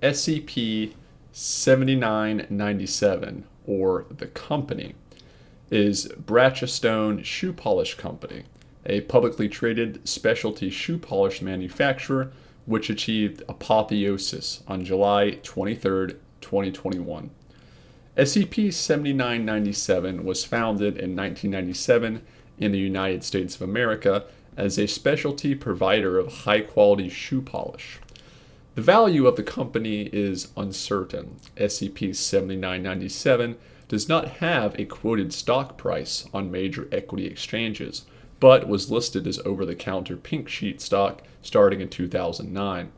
SCP-7997, or the company, is Brachestone Shoe Polish Company, a publicly traded specialty shoe polish manufacturer which achieved apotheosis on July 23, 2021. SCP-7997 was founded in 1997 in the United States of America as a specialty provider of high-quality shoe polish. The value of the company is uncertain. SCP-7997 does not have a quoted stock price on major equity exchanges, but was listed as over-the-counter pink sheet stock starting in 2009.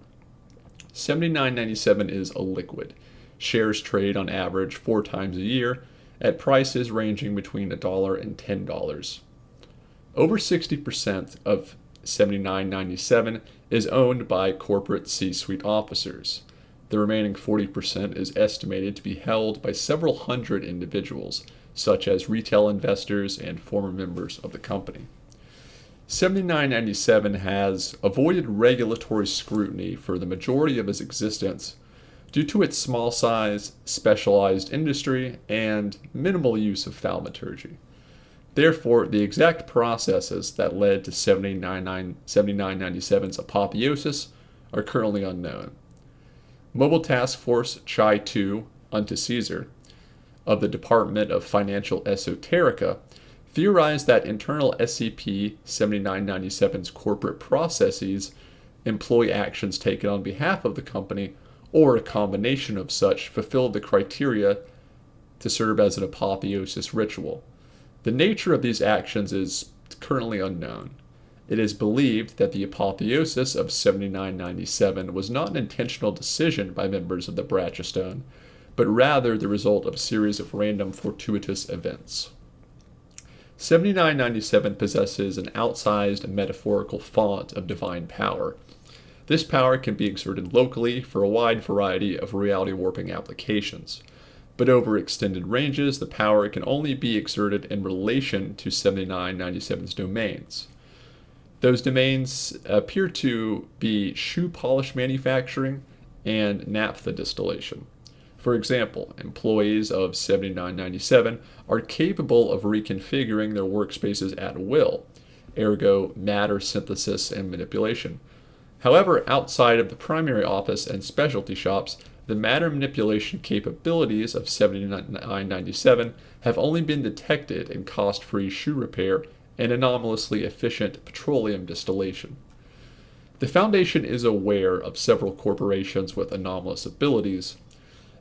7997 is a liquid. Shares trade on average 4 times a year at prices ranging between $1 and $10. Over 60% of 7997 is owned by corporate C-suite officers. The remaining 40% is estimated to be held by several hundred individuals, such as retail investors and former members of the company. 7997 has avoided regulatory scrutiny for the majority of its existence due to its small size, specialized industry, and minimal use of thaumaturgy. Therefore, the exact processes that led to 7997's apotheosis are currently unknown. Mobile Task Force Chi-2 unto Caesar of the Department of Financial Esoterica theorized that internal SCP-7997's corporate processes employ actions taken on behalf of the company or a combination of such fulfilled the criteria to serve as an apotheosis ritual. The nature of these actions is currently unknown. It is believed that the apotheosis of 7997 was not an intentional decision by members of the Brachestone, but rather the result of a series of random fortuitous events. 7997 possesses an outsized metaphorical font of divine power. This power can be exerted locally for a wide variety of reality warping applications, but over extended ranges, the power can only be exerted in relation to 7997's domains. Those domains appear to be shoe polish manufacturing and naphtha distillation. For example, employees of 7997 are capable of reconfiguring their workspaces at will, ergo matter synthesis and manipulation. However, outside of the primary office and specialty shops, the matter manipulation capabilities of 7997 have only been detected in cost-free shoe repair and anomalously efficient petroleum distillation. The Foundation is aware of several corporations with anomalous abilities.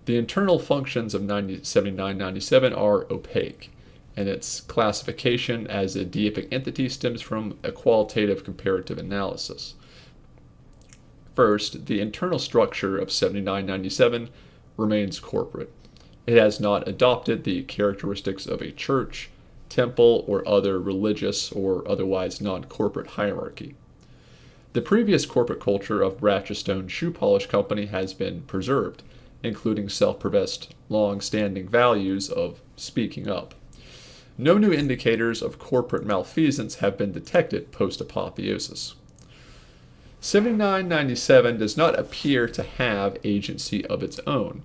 The internal functions of 7997 are opaque, and its classification as a deific entity stems from a qualitative comparative analysis. First, the internal structure of 7997 remains corporate. It has not adopted the characteristics of a church, temple, or other religious or otherwise non-corporate hierarchy. The previous corporate culture of Brachestone Shoe Polish Company has been preserved, including self-professed long-standing values of speaking up. No new indicators of corporate malfeasance have been detected post-apotheosis. 7997 does not appear to have agency of its own.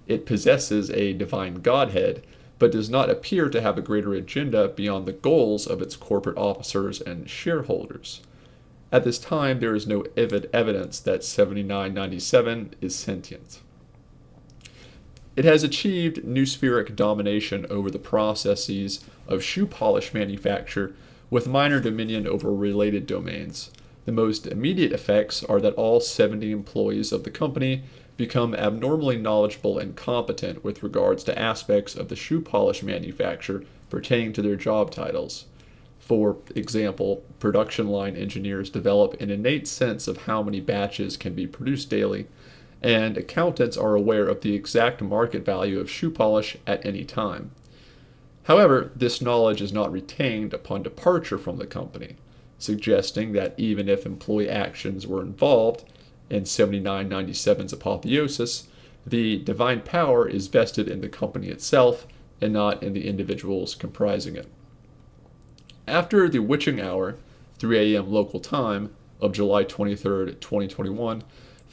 It possesses a divine godhead, but does not appear to have a greater agenda beyond the goals of its corporate officers and shareholders. At this time, there is no evidence that 7997 is sentient. It has achieved noospheric domination over the processes of shoe polish manufacture with minor dominion over related domains. The most immediate effects are that all 70 employees of the company become abnormally knowledgeable and competent with regards to aspects of the shoe polish manufacture pertaining to their job titles. For example, production line engineers develop an innate sense of how many batches can be produced daily, and accountants are aware of the exact market value of shoe polish at any time. However, this knowledge is not retained upon departure from the company, suggesting that even if employee actions were involved in 7997's apotheosis, the divine power is vested in the company itself and not in the individuals comprising it. After the witching hour, 3 a.m. local time, of July 23, 2021,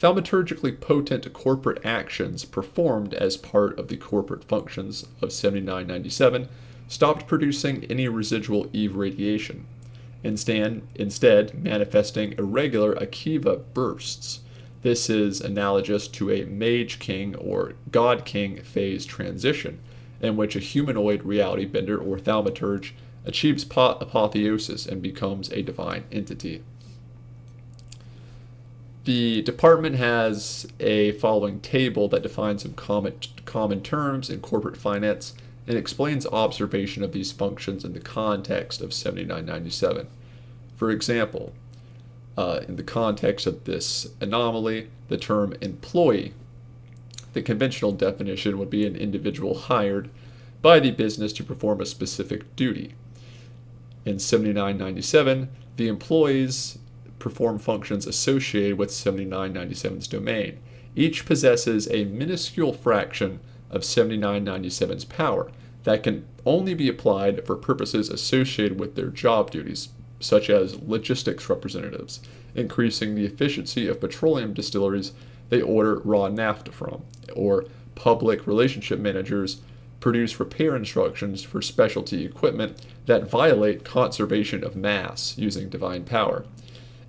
Thaumaturgically potent corporate actions performed as part of the corporate functions of 7997 stopped producing any residual Eve radiation, instead manifesting irregular Akiva bursts. This is analogous to a Mage King or God King phase transition, in which a humanoid reality bender or thaumaturge achieves apotheosis and becomes a divine entity. The department has a following table that defines some common terms in corporate finance and explains observation of these functions in the context of 7997. For example, in the context of this anomaly, the term employee, the conventional definition would be an individual hired by the business to perform a specific duty. In 7997, the employees perform functions associated with 7997's domain. Each possesses a minuscule fraction of 7997's power that can only be applied for purposes associated with their job duties, such as logistics representatives, increasing the efficiency of petroleum distilleries they order raw naphtha from, or public relationship managers produce repair instructions for specialty equipment that violate conservation of mass using divine power.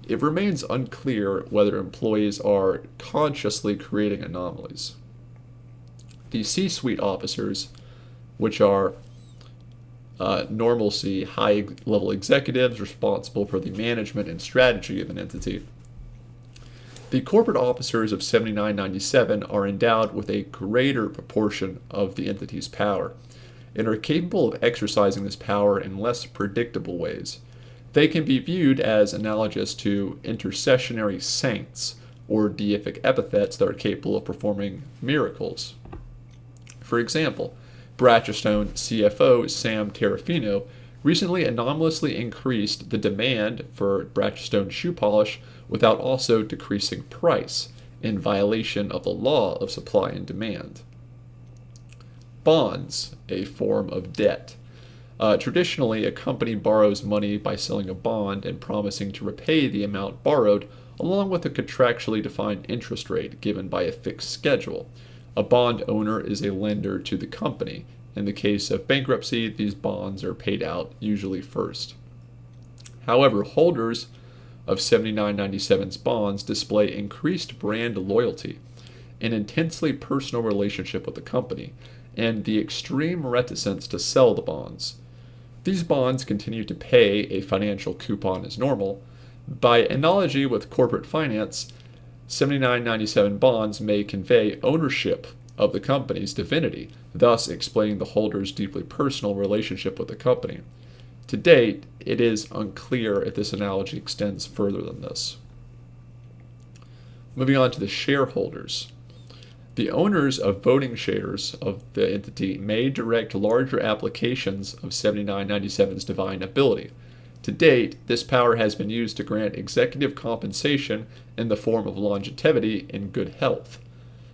It remains unclear whether employees are consciously creating anomalies. The C-suite officers, which are normalcy high-level executives responsible for the management and strategy of an entity. The corporate officers of 7997 are endowed with a greater proportion of the entity's power and are capable of exercising this power in less predictable ways. They can be viewed as analogous to intercessionary saints or deific epithets that are capable of performing miracles. For example, Bratchestone CFO Sam Terrafino recently anomalously increased the demand for Bratchestone shoe polish without also decreasing price, in violation of the law of supply and demand. Bonds, a form of debt. Traditionally, a company borrows money by selling a bond and promising to repay the amount borrowed, along with a contractually defined interest rate given by a fixed schedule. A bond owner is a lender to the company. In the case of bankruptcy, these bonds are paid out, usually first. However, holders of 7997's bonds display increased brand loyalty, an intensely personal relationship with the company, and the extreme reticence to sell the bonds. These bonds continue to pay a financial coupon as normal. By analogy with corporate finance, 7997 bonds may convey ownership of the company's divinity, thus explaining the holder's deeply personal relationship with the company. To date, it is unclear if this analogy extends further than this. Moving on to the shareholders. The owners of voting shares of the entity may direct larger applications of 7997's divine ability. To date, this power has been used to grant executive compensation in the form of longevity and good health,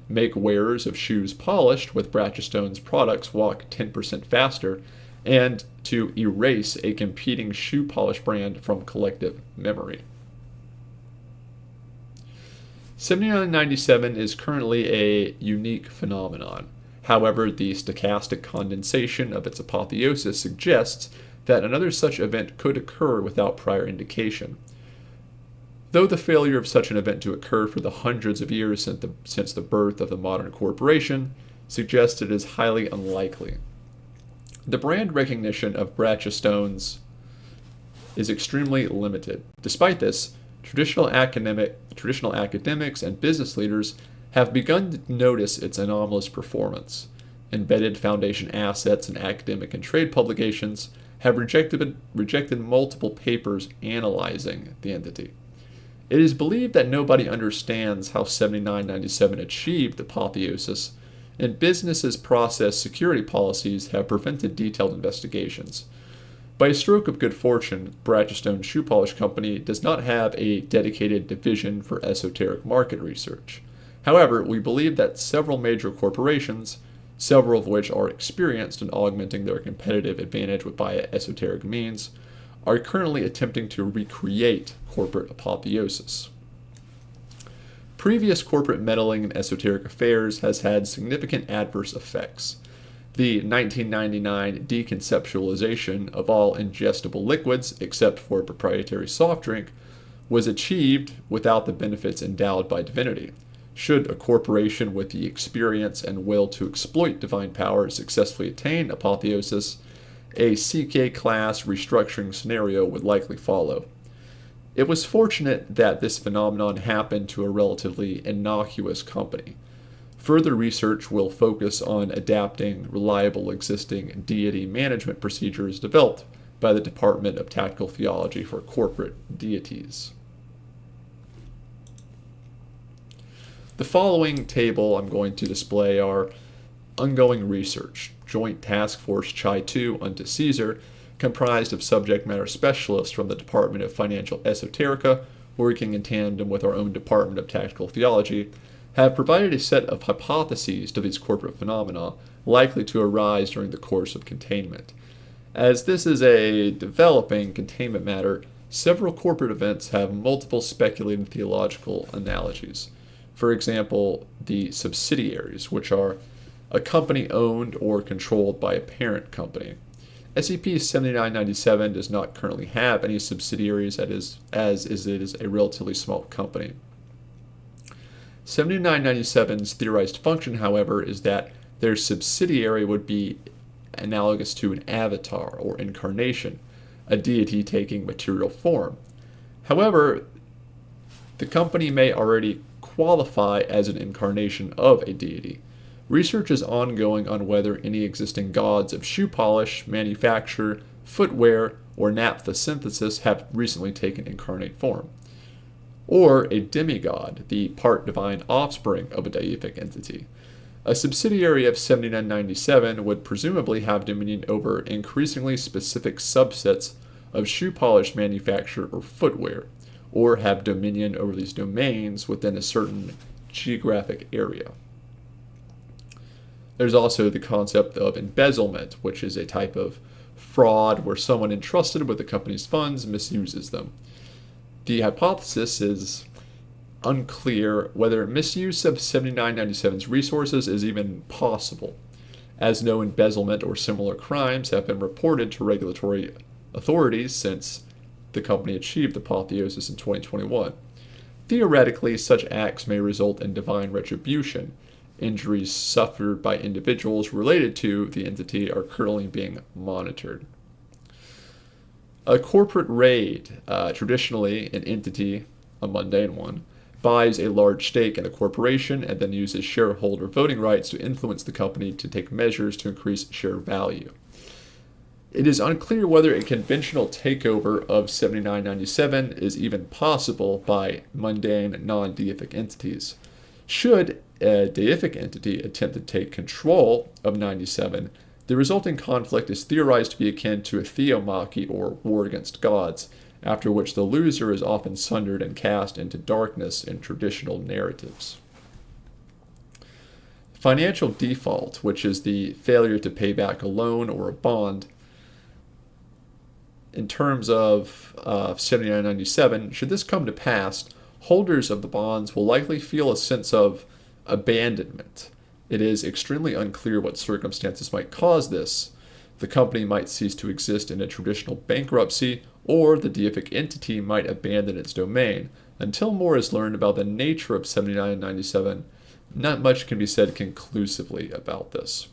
make wearers of shoes polished with Bratchestone's products walk 10% faster, and to erase a competing shoe polish brand from collective memory. 7997 is currently a unique phenomenon. However, the stochastic condensation of its apotheosis suggests that another such event could occur without prior indication. Though the failure of such an event to occur for the hundreds of years since the birth of the modern corporation suggests it is highly unlikely. The brand recognition of Bratchestone's is extremely limited. Despite this, traditional academics and business leaders have begun to notice its anomalous performance. Embedded Foundation assets and academic and trade publications have rejected multiple papers analyzing the entity. It is believed that nobody understands how 7997 achieved apotheosis, and businesses' process security policies have prevented detailed investigations. By a stroke of good fortune, Bratchestone Shoe Polish Company does not have a dedicated division for esoteric market research. However, we believe that several major corporations, several of which are experienced in augmenting their competitive advantage via esoteric means, are currently attempting to recreate corporate apotheosis. Previous corporate meddling in esoteric affairs has had significant adverse effects. The 1999 deconceptualization of all ingestible liquids, except for a proprietary soft drink, was achieved without the benefits endowed by divinity. Should a corporation with the experience and will to exploit divine power successfully attain apotheosis, a CK class restructuring scenario would likely follow. It was fortunate that this phenomenon happened to a relatively innocuous company. Further research will focus on adapting reliable existing deity management procedures developed by the Department of Tactical Theology for corporate deities. The following table I'm going to display are ongoing research, Joint Task Force Chi-2 unto Caesar, comprised of subject matter specialists from the Department of Financial Esoterica, working in tandem with our own Department of Tactical Theology, have provided a set of hypotheses to these corporate phenomena likely to arise during the course of containment. As this is a developing containment matter, several corporate events have multiple speculated theological analogies. For example, the subsidiaries, which are a company owned or controlled by a parent company. SCP-7997 does not currently have any subsidiaries as it is a relatively small company. 7997's theorized function, however, is that their subsidiary would be analogous to an avatar or incarnation, a deity taking material form. However, the company may already qualify as an incarnation of a deity. Research is ongoing on whether any existing gods of shoe polish, manufacture, footwear, or naphtha synthesis have recently taken incarnate form. Or a demigod, the part divine offspring of a deific entity. A subsidiary of 7997 would presumably have dominion over increasingly specific subsets of shoe polish manufacture or footwear, or have dominion over these domains within a certain geographic area. There's also the concept of embezzlement, which is a type of fraud where someone entrusted with the company's funds misuses them. The hypothesis is unclear whether misuse of 7997's resources is even possible, as no embezzlement or similar crimes have been reported to regulatory authorities since the company achieved apotheosis in 2021. Theoretically, such acts may result in divine retribution. Injuries suffered by individuals related to the entity are currently being monitored. A corporate raid, traditionally an entity, a mundane one, buys a large stake in a corporation and then uses shareholder voting rights to influence the company to take measures to increase share value. It is unclear whether a conventional takeover of 7997 is even possible by mundane, non-deific entities. Should a deific entity attempt to take control of 97, the resulting conflict is theorized to be akin to a theomachy or war against gods, after which the loser is often sundered and cast into darkness in traditional narratives. Financial default, which is the failure to pay back a loan or a bond. In terms of 7997, should this come to pass, holders of the bonds will likely feel a sense of abandonment. It is extremely unclear what circumstances might cause this. The company might cease to exist in a traditional bankruptcy, or the deific entity might abandon its domain. Until more is learned about the nature of 7997, not much can be said conclusively about this.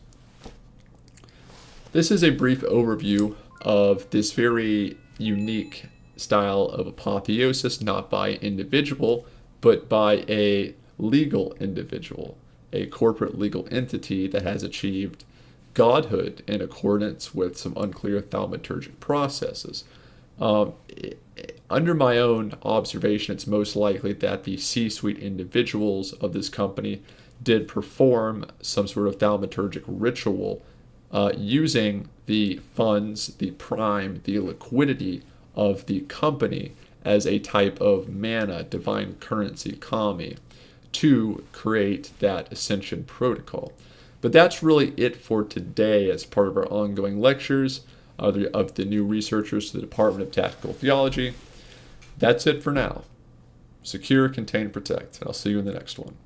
This is a brief overview of this very unique style of apotheosis, not by individual, but by a legal individual, a corporate legal entity that has achieved godhood in accordance with some unclear thaumaturgic processes. Under my own observation, it's most likely that the C-suite individuals of this company did perform some sort of thaumaturgic ritual using the funds, the prime, the liquidity of the company as a type of mana, divine currency, kami, to create that ascension protocol. But that's really it for today as part of our ongoing lectures of the new researchers to the Department of Tactical Theology. That's it for now. Secure, contain, protect. And I'll see you in the next one.